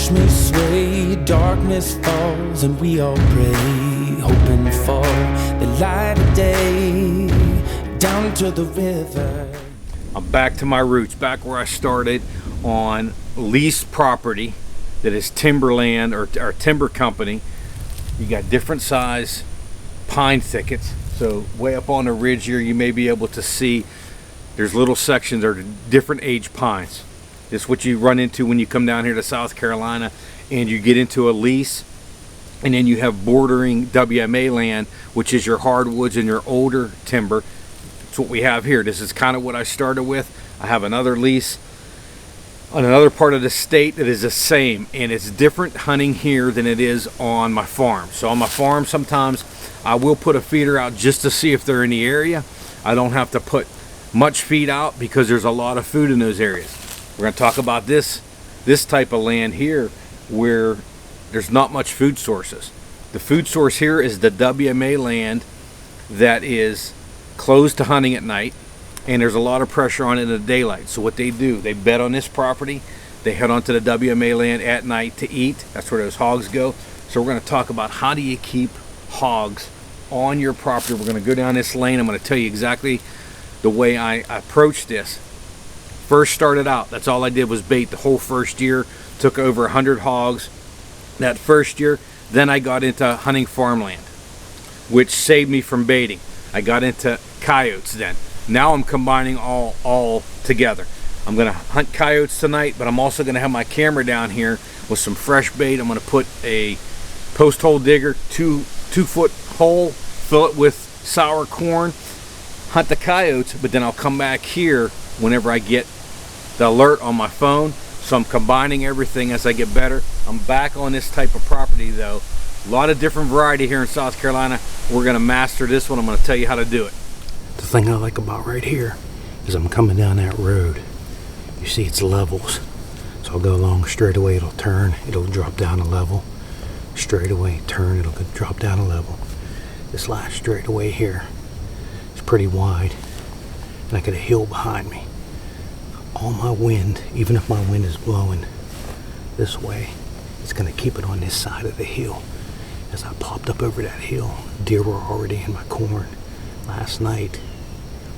watch me sway, darkness falls and we all pray, hoping for the light of day, down to the river. I'm back to my roots, back where I started, on leased property that is timberland or timber company. You got different size pine thickets. So way up on the ridge here, you may be able to see there's little sections that are different age pines. This is what you run into when you come down here to South Carolina and you get into a lease, and then you have bordering WMA land, which is your hardwoods and your older timber. That's what we have here. This is kind of what I started with. I have another lease on another part of the state that is the same, and it's different hunting here than it is on my farm. So on my farm, sometimes I will put a feeder out just to see if they're in the area. I don't have to put much feed out because there's a lot of food in those areas. We're going to talk about this type of land here where there's not much food sources. The food source here is the WMA land that is closed to hunting at night, and there's a lot of pressure on it in the daylight. So what they do, they bed on this property, they head onto the WMA land at night to eat. That's where those hogs go. So we're going to talk about how do you keep hogs on your property. We're going to go down this lane. I'm going to tell you exactly the way I approached this. First started out, that's all I did was bait the whole first year. Took over 100 hogs that first year. Then I got into hunting farmland, which saved me from baiting. I got into coyotes then. Now I'm combining all together. I'm gonna hunt coyotes tonight, but I'm also gonna have my camera down here with some fresh bait. I'm gonna put a post hole digger, two foot hole, fill it with sour corn, hunt the coyotes, but then I'll come back here whenever I get the alert on my phone. So I'm combining everything as I get better. I'm back on this type of property though. A lot of different variety here in South Carolina. We're gonna master this one. I'm gonna tell you how to do it. The thing I like about right here is I'm coming down that road. You see it's levels. So I'll go along straight away, it'll turn, it'll drop down a level. Straight away, turn, it'll drop down a level. This last straight away here is pretty wide, and I got a hill behind me. All my wind, even if my wind is blowing this way, it's gonna keep it on this side of the hill. As I popped up over that hill, deer were already in my corn. Last night,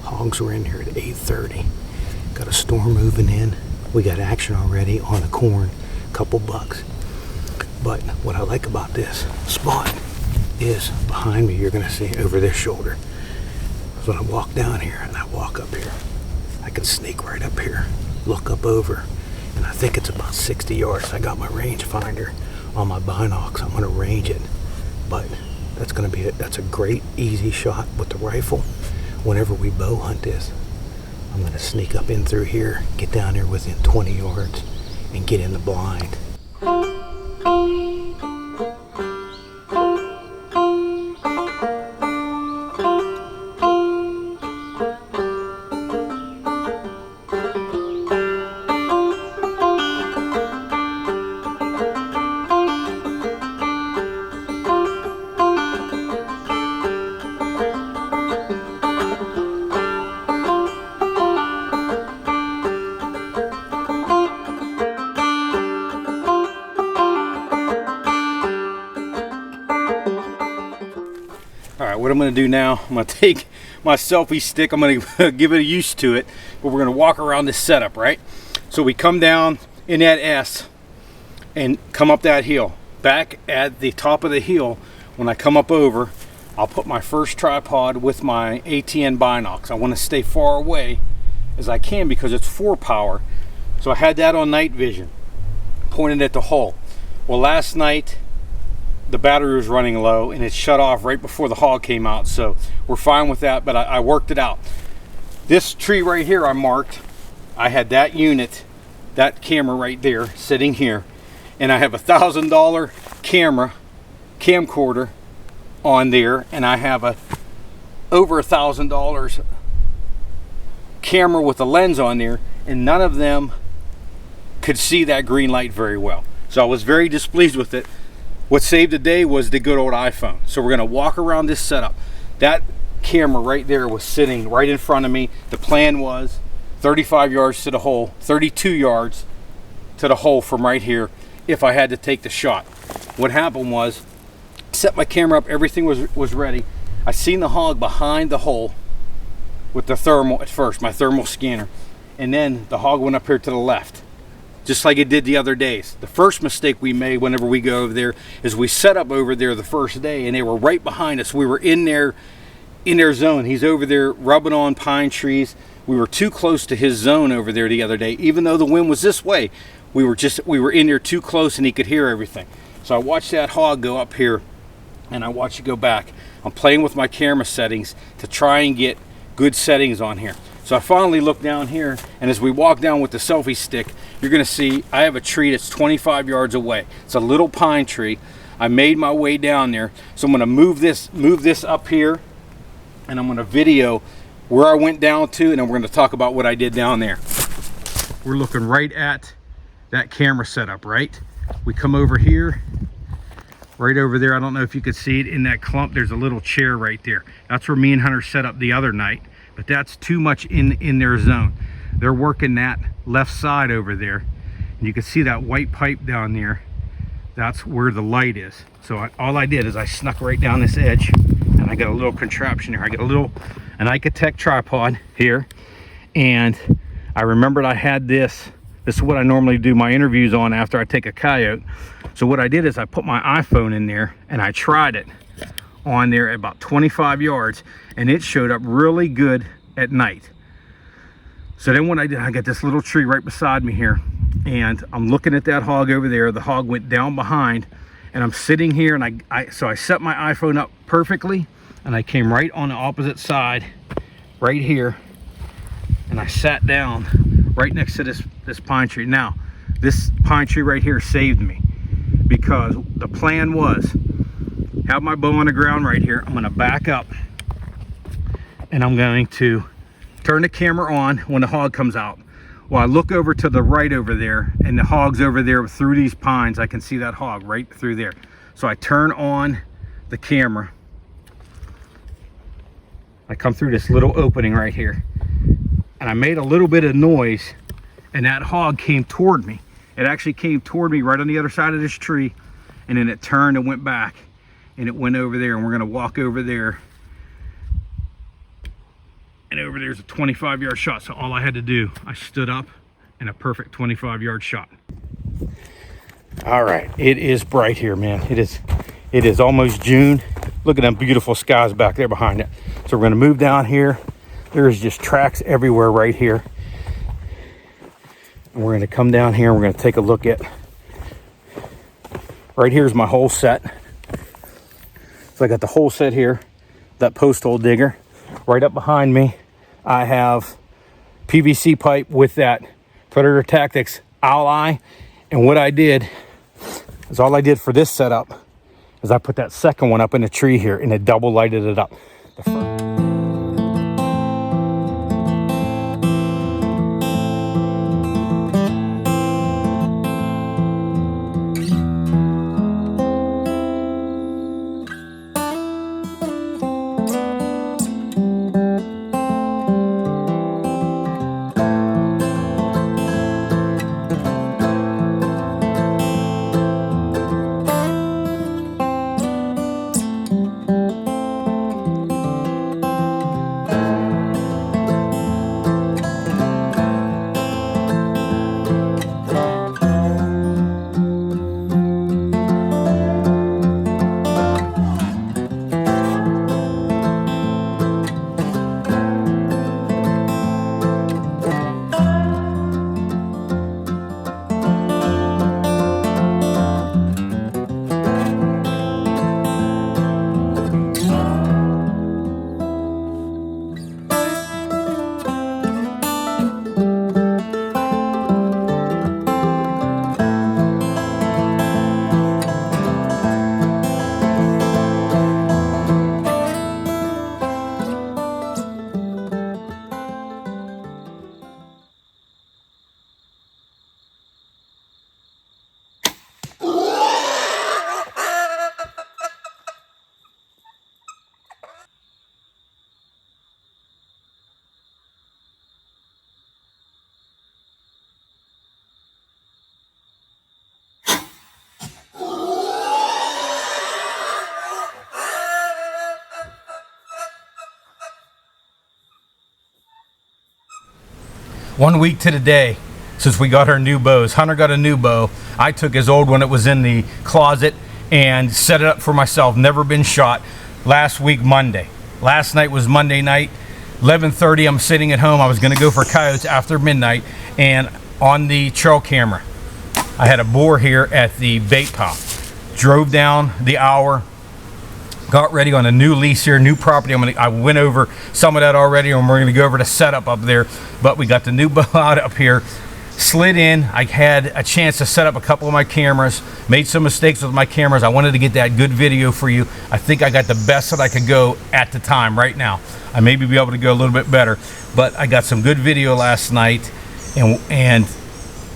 hogs were in here at 8:30. Got a storm moving in. We got action already on the corn, couple bucks. But what I like about this spot is behind me, you're gonna see over this shoulder. So when I walk down here and I walk up here, I can sneak right up here, look up over, and I think it's about 60 yards. I got my range finder on my binocs. I'm gonna range it, but that's a great easy shot with the rifle. Whenever we bow hunt this, I'm gonna sneak up in through here, get down there within 20 yards, and get in the blind. What I'm going to do now, I'm going to take my selfie stick, I'm going to give it a use to it, but we're going to walk around this setup, right? So we come down in that S and come up that hill. Back at the top of the hill, when I come up over, I'll put my first tripod with my ATN binocs. I want to stay far away as I can because it's 4 power. So I had that on night vision, pointed at the hole. Well, last night, the battery was running low and it shut off right before the hog came out, so we're fine with that, but I worked it out. This tree right here I marked, I had that unit, that camera right there sitting here, and I have a $1,000 camcorder on there, and I have a over $1,000 camera with a lens on there, and none of them could see that green light very well. So I was very displeased with it. What saved the day was the good old iPhone. So we're gonna walk around this setup. That camera right there was sitting right in front of me. The plan was 35 yards to the hole, 32 yards to the hole from right here. if I had to take the shot. What happened was, set my camera up, everything was ready. I seen the hog behind the hole with the thermal at first, my thermal scanner, and then the hog went up here to the left, just like it did the other days. The first mistake we made whenever we go over there is we set up over there the first day and they were right behind us. We were in their zone. He's over there rubbing on pine trees. We were too close to his zone over there the other day. Even though the wind was this way, we were in there too close and he could hear everything. So I watched that hog go up here and I watched it go back. I'm playing with my camera settings to try and get good settings on here. So I finally look down here, and as we walk down with the selfie stick, you're gonna see I have a tree that's 25 yards away. It's a little pine tree. I made my way down there. So I'm gonna move this up here, and I'm gonna video where I went down to, and then we're gonna talk about what I did down there. We're looking right at that camera setup, right? We come over here, right over there. I don't know if you could see it in that clump. There's a little chair right there. That's where me and Hunter set up the other night, but that's too much in their zone. They're working that left side over there, and you can see that white pipe down there. That's where the light is. So all I did is I snuck right down this edge, and I got a little contraption here. I got an Icotech tripod here, and I remembered I had this. This is what I normally do my interviews on after I take a coyote. So what I did is I put my iPhone in there and I tried it on there at about 25 yards, and it showed up really good at night. So then what I did, I got this little tree right beside me here, and I'm looking at that hog over there. The hog went down behind, and I'm sitting here, and so I set my iPhone up perfectly, and I came right on the opposite side right here, and I sat down right next to this pine tree. Now, this pine tree right here saved me, because the plan was, have my bow on the ground right here. I'm gonna back up, and I'm going to turn the camera on when the hog comes out. Well, I look over to the right over there, and the hog's over there through these pines. I can see that hog right through there. So I turn on the camera. I come through this little opening right here, and I made a little bit of noise, and that hog came toward me. It actually came toward me right on the other side of this tree, and then it turned and went back, and it went over there, and we're gonna walk over there. And over there's a 25-yard shot. So all I had to do, I stood up, and a perfect 25-yard shot. All right, it is bright here, man. It is almost June. Look at them beautiful skies back there behind it. So we're gonna move down here. There's just tracks everywhere right here. And we're gonna come down here and we're gonna take a look at, right here's my hole set. So I got the hole set here, that post hole digger. Right up behind me, I have PVC pipe with that Predator Tactics owl eye. And what I did is, all I did for this setup is I put that second one up in the tree here, and it double lighted it up. 1 week to the day since we got our new bows. Hunter got a new bow. I took his old one that was in the closet and set it up for myself. Never been shot. Last week, Monday. Last night was Monday night. 11:30, I'm sitting at home. I was going to go for coyotes after midnight, and on the trail camera, I had a boar here at the bait pile. Drove down the hour, got ready on a new lease here, new property. I went over some of that already, and we're going to go over the setup up there. But we got the new bow out up here. Slid in. I had a chance to set up a couple of my cameras. Made some mistakes with my cameras. I wanted to get that good video for you. I think I got the best that I could go at the time right now. I may be able to go a little bit better, but I got some good video last night and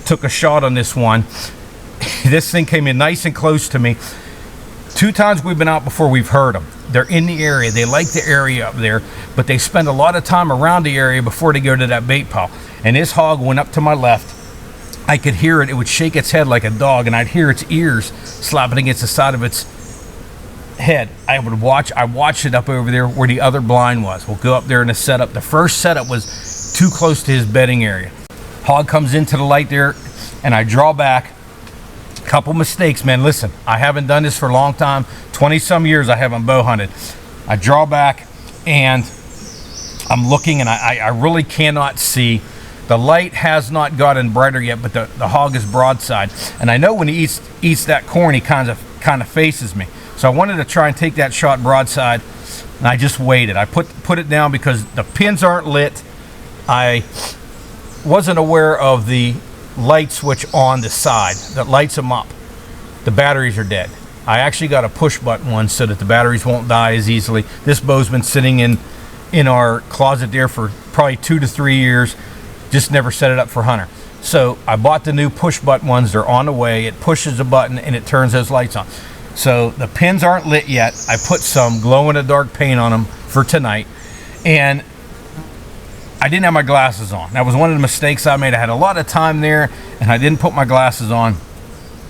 took a shot on this one. This thing came in nice and close to me. 2 times we've been out before, we've heard them. They're in the area. They like the area up there, but they spend a lot of time around the area before they go to that bait pile. And this hog went up to my left. I could hear it. It would shake its head like a dog, and I'd hear its ears slapping against the side of its head. I watched it up over there where the other blind was. We'll go up there in the setup. The first setup was too close to his bedding area. Hog comes into the light there, and I draw back. Couple mistakes, man. Listen, I haven't done this for a long time. 20 some years I haven't bow hunted. I draw back, and I'm looking, and I really cannot see. The light has not gotten brighter yet, but the hog is broadside. And I know when he eats that corn, he kind of faces me. So I wanted to try and take that shot broadside, and I just waited. I put it down because the pins aren't lit. I wasn't aware of the light switch on the side that lights them up. The batteries are dead. I actually got a push button one so that the batteries won't die as easily. This bow's been sitting in our closet there for probably 2 to 3 years. Just never set it up for Hunter. So I bought the new push button ones. They're on the way. It pushes a button and it turns those lights on. So the pins aren't lit yet. I put some glow-in-the-dark paint on them for tonight, and I didn't have my glasses on. That was one of the mistakes I made. I had a lot of time there, and I didn't put my glasses on.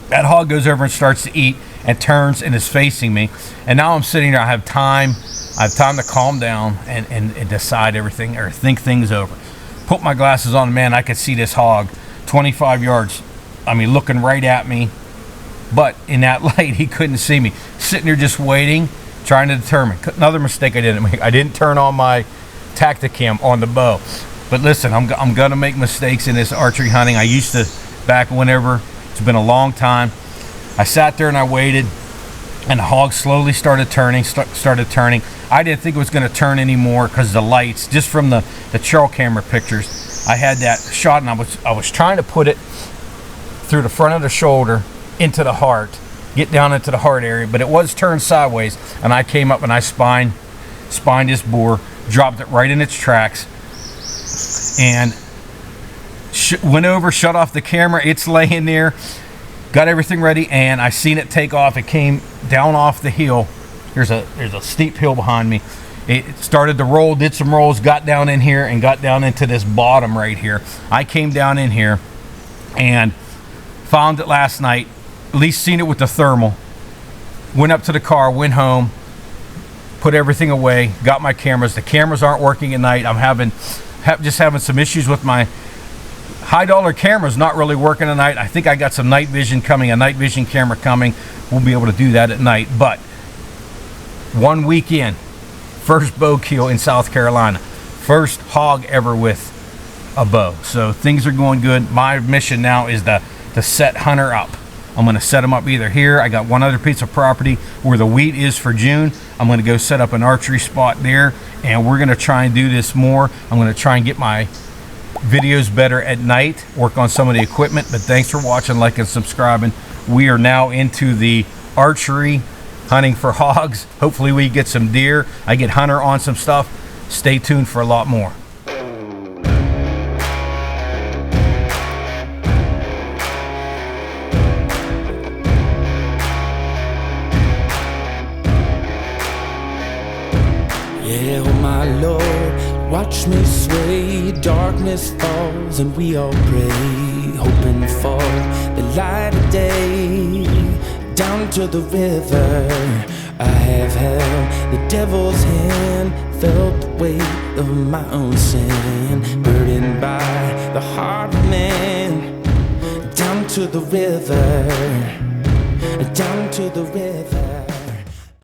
That hog goes over and starts to eat and turns and is facing me. And now I'm sitting there. I have time to calm down and decide everything or think things over. Put my glasses on, man, I could see this hog 25 yards. I mean, looking right at me. But in that light, he couldn't see me. Sitting there just waiting, trying to determine. Another mistake I didn't make. I didn't turn on my Tacticam on the bow. But listen, I'm gonna make mistakes in this archery hunting. I used to back whenever. It's been a long time. I sat there and I waited, and the hog slowly started turning. I didn't think it was going to turn anymore because the lights, just from the trail camera pictures. I had that shot, and I was trying to put it through the front of the shoulder into the heart, get down into the heart area, but it was turned sideways, and I came up and I spined this boar, dropped it right in its tracks, and went over, shut off the camera. It's laying there, got everything ready, and I seen it take off. It came down off the hill. There's a steep hill behind me. It started to roll, did some rolls, got down in here, and got down into this bottom right here. I came down in here and found it last night, at least seen it with the thermal. Went up to the car, went home, put everything away, got my cameras. The cameras aren't working at night. I'm just having some issues with my high dollar cameras not really working at night. I think I got some night vision coming, a night vision camera coming. We'll be able to do that at night. But 1 weekend, first bow kill in South Carolina, first hog ever with a bow. So things are going good. My mission now is to set Hunter up. I'm going to set him up either here. I got one other piece of property where the wheat is for June. I'm going to go set up an archery spot there, and we're going to try and do this more. I'm going to try and get my videos better at night, work on some of the equipment. But thanks for watching, like, and subscribing. We are now into the archery hunting for hogs. Hopefully we get some deer. I get Hunter on some stuff. Stay tuned for a lot more. Yeah, oh my Lord, watch me sway. Darkness falls and we all pray, hoping for the light of day. Down to the river I have held the devil's hand, felt the weight of my own sin, burdened by the to the river, down to the river.